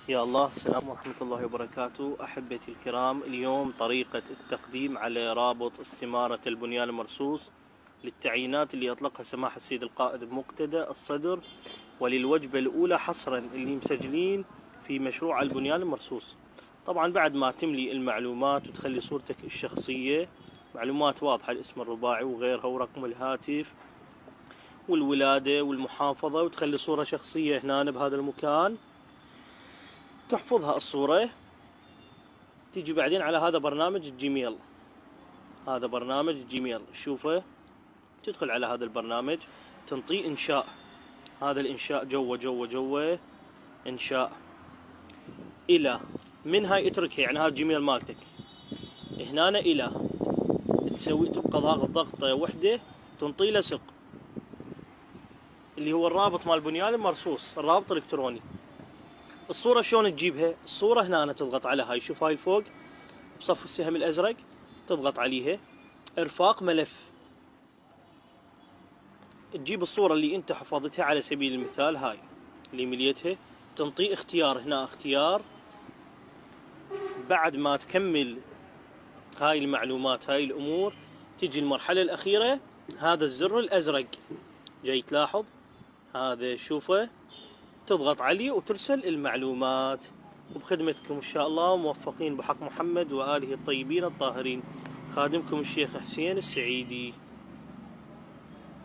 يا الله، السلام ورحمة الله وبركاته. أحبتي الكرام، اليوم طريقة التقديم على رابط استمارة البنيان المرصوص للتعيينات اللي أطلقها سماحة السيد القائد بمقتدى الصدر، وللوجبة الأولى حصرا اللي مسجلين في مشروع البنيان المرصوص. طبعا بعد ما تملي المعلومات وتخلي صورتك الشخصية، معلومات واضحة، الاسم الرباعي وغيرها ورقم الهاتف والولادة والمحافظة، وتخلي صورة شخصية هنا بهذا المكان، تحفظها الصورة. تيجي بعدين على هذا برنامج الجيميل، هذا برنامج الجيميل شوفه، تدخل على هذا البرنامج، تنطيه إنشاء. هذا الإنشاء جوه إنشاء إلى من هاي اتركها، يعني هذا الجيميل مالتك هنا إلى تسوي، تبقى ضغطة وحدة تنطي لصق اللي هو الرابط مال بنيان المرصوص، الرابط الإلكتروني. الصورة شلون تجيبها؟ الصورة هنا تضغط على هاي، شوف هاي فوق بصف السهم الأزرق، تضغط عليها إرفاق ملف، تجيب الصورة اللي أنت حفظتها. على سبيل المثال هاي اللي مليتها، تنطي اختيار هنا، اختيار. بعد ما تكمل هاي المعلومات، هاي الأمور، تجي المرحلة الأخيرة، هذا الزر الأزرق جاي تلاحظ هذا، شوفه، تضغط عليه وترسل المعلومات. وبخدمتكم إن شاء الله، موفقين بحق محمد وآله الطيبين الطاهرين. خادمكم الشيخ حسين السعيدي.